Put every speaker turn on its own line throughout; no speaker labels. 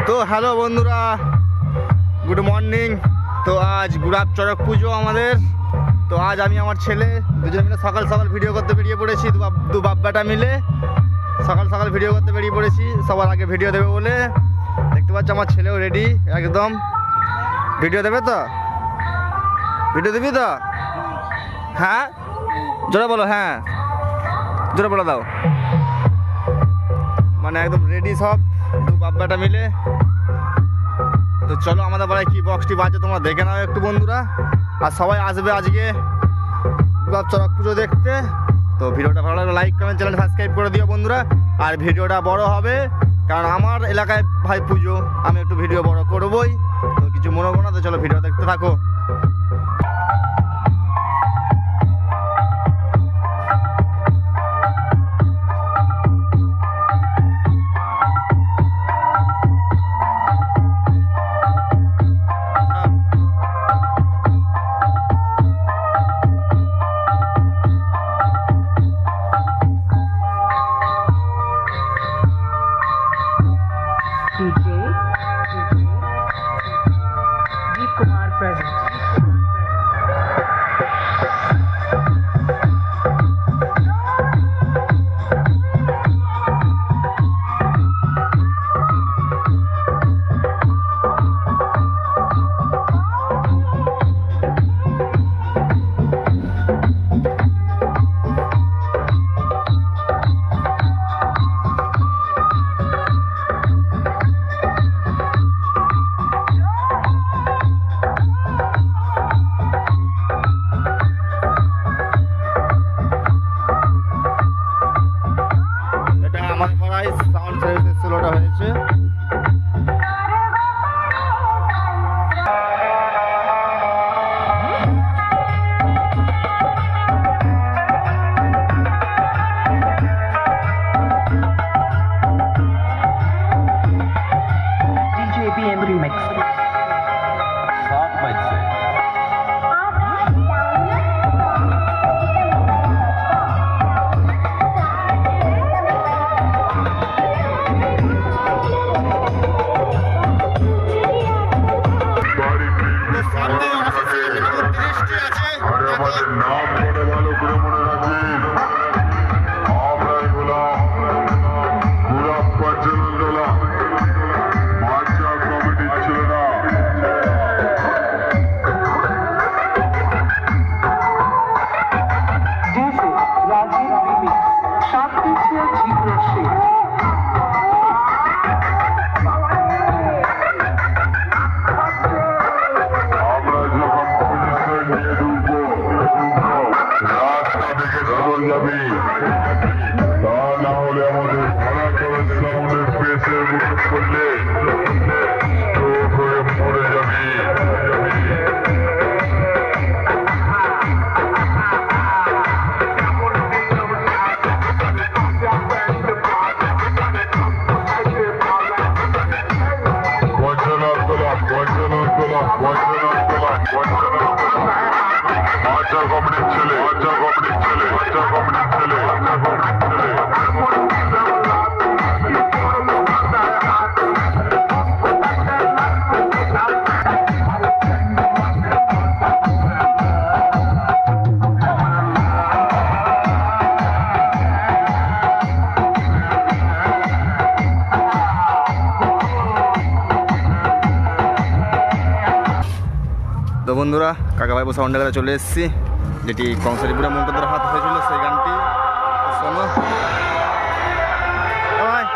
তো হ্যালো বন্ধুরা, good morning. তো আজ গুড়াপ চড়ক পুজো আমাদের। তো আজ আমি আমার ছেলে দুজন মিলে সকাল সকাল ভিডিও করতে বেরিয়ে পড়েছি। দু বাপ বেটা মিলে সকাল সকাল ভিডিও করতে বেরিয়ে পড়েছি, সবার আগে ভিডিও দেবে বলে। দেখতে পাচ্ছ আমার ছেলেও রেডি একদম। ভিডিও দেবে তো? ভিডিও দিবি তো? হ্যাঁ জোরে বলো, হ্যাঁ জোরে বলে দাও। মানে একদম রেডি সব দু বাপ বেটা মিলে। তো চলো আমাদের বাড়ায় কি বক্সটি বাজছে তোমরা দেখে নাও একটু বন্ধুরা। আর সবাই আসবে আজকে গুড়াপ চড়ক পুজো দেখতে। তো ভিডিওটা ভালো লাগলে লাইক কমেন্ট চ্যানেল সাবস্ক্রাইব করে দিও বন্ধুরা। আর ভিডিওটা বড় হবে কারণ আমার এলাকায় ভাই পুজো, আমি একটু ভিডিও বড় করবই। তো কিছু মনে করো না, তো চলো ভিডিও দেখতে থাকো।
DJ Deep Kumar present. Sound সার্ভিসের সোলোটা হয়েছে। DJ BM Remix.
আমাদের নাম করে ভালো করে মনে রাখবেন, আমরাই হলাম গুড়াপ পর্যটনদলা বাচ্চা কমিটির ছেলেরা।
DJ Rajiv Remix. Shaktiya Jeevrashe.
আমরা যখন পজিশন নিয়ে ঢুকবো রাস্তা থেকে সরে যাবে, তা না হলে আমাদের ভাড়া করার সামনের পেসের মুখে পড়লে স্ট্রোক হয়ে মরে যাবে। বাচ্চা কমিটির ছেলে, বাচ্চা কমিটির ছেলে, বাচ্চা কমিটির ছেলে, বাচ্চা কমিটির ছেলে।
তো বন্ধুরা কাকা ভাইবো সাউন্ড জায়গায় চলে এসেছি, যেটি কংসারিপুরে মন্টুদের হাত হয়েছিল সেই গানটি শোনো। ভাই
আমরা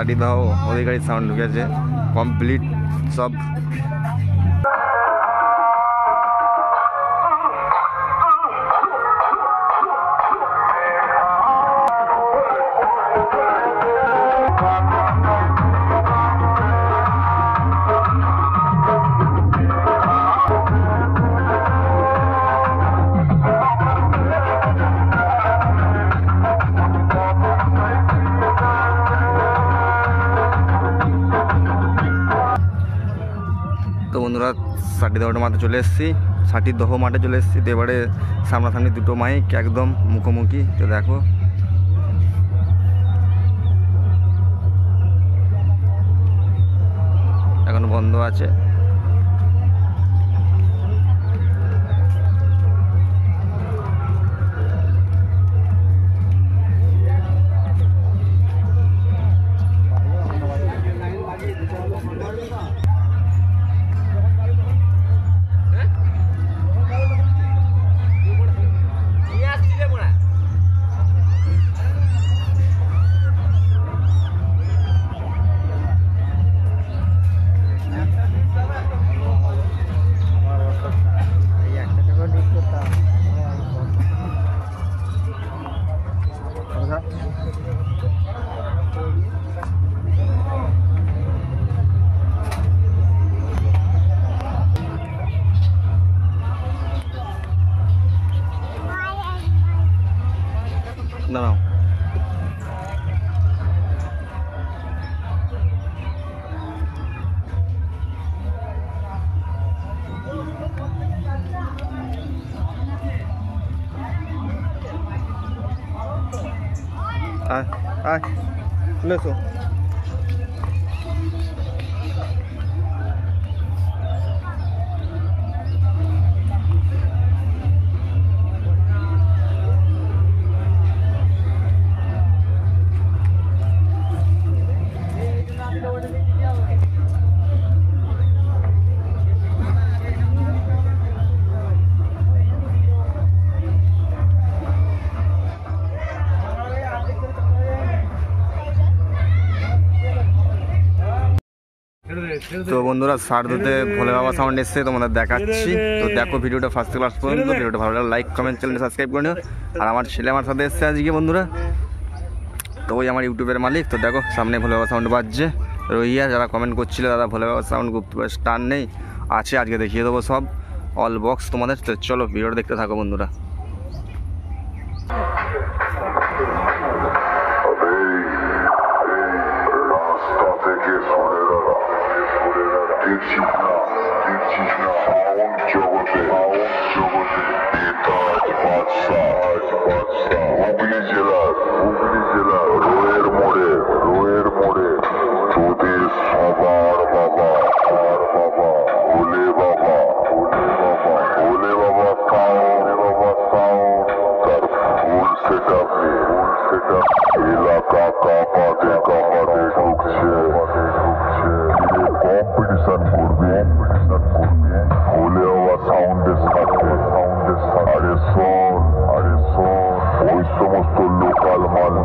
সারিদাহ অধিকারী সাউন্ড ঢুকেছে কমপ্লিট সব। তো বন্ধুরা সাটিদহ মাঠে চলে এসেছি, সাটিদহ মাঠে চলে এসেছি। তো এবারে সামনাসামনি দুটো মাইক একদম মুখোমুখি। তো দেখো এখন বন্ধ আছে। দাঁড়াও আয় আয় লেসো। তো বন্ধুরা সারদুতে ভোলে বাবা সাউন্ড এসছে তোমাদের দেখাচ্ছি। তো দেখো ভিডিওটা ফার্স্ট থেকে লাস্ট পর্যন্ত। ভিডিওটা ভালো লাগলে লাইক কমেন্ট চ্যানেলটা সাবস্ক্রাইব করে নিও। আর আমার ছেলে আমার সাথে এসছে আজকে বন্ধুরা, তো ওই আমার ইউটিউবের মালিক। তো দেখো সামনে ভোলে বাবা সাউন্ড বাজছে। রইয়া যারা কমেন্ট করছিল দাদা ভোলে বাবা সাউন্ড গুপ্ত স্টার নেই, আছে আজকে দেখিয়ে দেবো সব অল বক্স তোমাদের। তো চলো ভিডিওটা দেখতে থাকো বন্ধুরা।
রাস্তা থেকে সরে দাঁড়া, দেখছিস না সাউন্ড জগতে নেতাজ বাদশাহ হুগলি জেলার রোয়ের মোড়ে তোদের সবার বাবা ভোলে বাবা সাউন্ড তার ফুল সেটআপ এলাকা কাঁপাতে ঢুকছে। কম্পিটিশন করবে ভোলে বাবা সাউন্ডের সাথে। আরে শোন ওই সমস্ত লোকাল মাল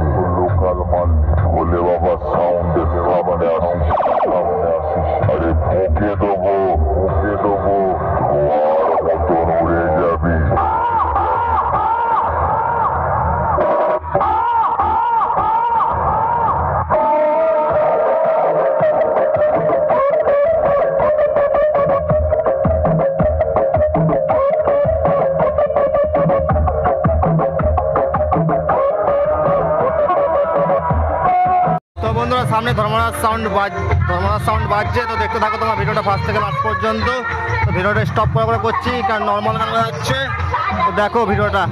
ভোলে বাবা সাউন্ডের সামনে আসিস। আরে ঢুকে দেবো ধোয়ার মতন উড়ে যাবি।
তো বন্ধুরা সামনে ধর্মরাজ সাউন্ড বাজছে। তো দেখতে থাকো তোমার ভিডিওটা ফার্স্ট থেকে লাস্ট পর্যন্ত। তো ভিডিওটা স্টপ করে করছি কারণ নর্মাল গান যাচ্ছে। তো দেখো ভিডিওটা।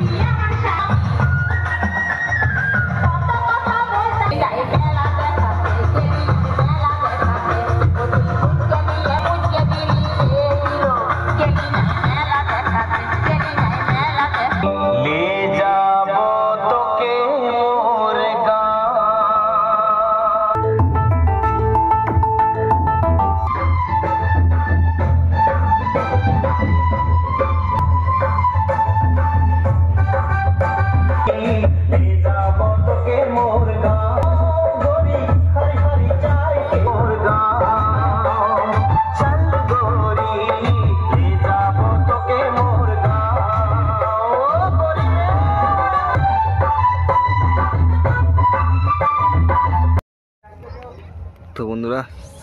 তো বন্ধুরা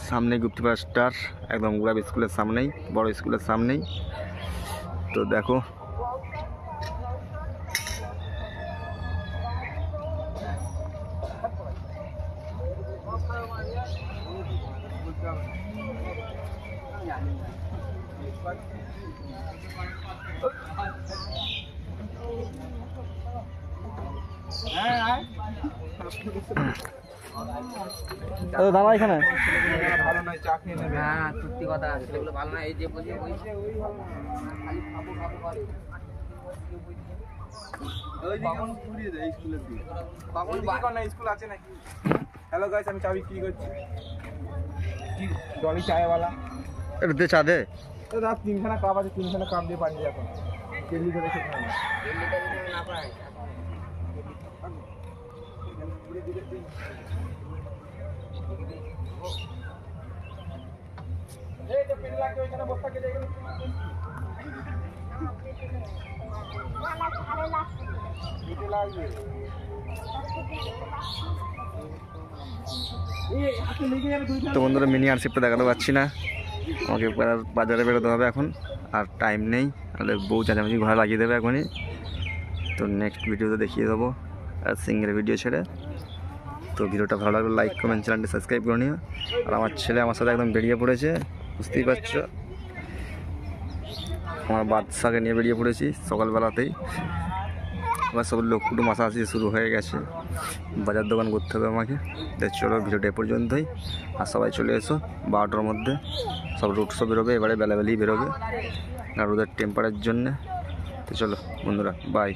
সামনে গুপ্তিপাড়া স্টার, একদম গুড়াব স্কুলের সামনেই, বড় স্কুলের সামনেই। তো দেখো দাদা এখানে
হ্যাঁ সত্যি কথা, সেগুলো ভালো না। এই যে বলছি
স্কুল আছে নাকি? হ্যালো গাইস, আমি চা বিক্রি করছি। ডলি চায়ওয়ালা।
একটু দে, চা দে।
রাত 3খানা কাপ আছে, 3খানা কাপ দিয়ে পাঠিয়ে এখন দিল্লি করে খেতে হবে।
না পায়
এই যে পেন লাগবে ওইখানে বস্তা কেটে এখানে কেটে লাগবে। এই হাতে লেগে যাবে দুইটা।
তো বন্ধুরা মিনি আরশিপটা দেখাতে পাচ্ছি না, আমাকে বাজারে বেরোতে হবে এখন, আর টাইম নেই, তাহলে বউ চাচামাচি ঘরে লাগিয়ে দেবে এখনই। তো নেক্সট ভিডিওতে দেখিয়ে দেবো আর সিঙ্গেল ভিডিও ছেড়ে। তো ভিডিওটা ভালো লাগলে লাইক কমেন্ট, চ্যানেলটি সাবস্ক্রাইব করে নিও। আর আমার ছেলে আমার সাথে একদম বেরিয়ে পড়েছে, বুঝতেই পারছো, আমার বাদশাকে নিয়ে বেরিয়ে পড়েছি সকালবেলাতেই। আমার সব লোক কুটুম আসাআসি শুরু হয়ে গেছে, বাজার দোকান করতে হবে আমাকে। চলো ভিডিওটা এ পর্যন্তই, আর সবাই চলে এসো 12টার মধ্যে। সব রুট সব বেরোবে, এবারে বেলাবেলি বেরোবে আর ওদের টেম্পারের জন্যে। তো চলো বন্ধুরা, বাই।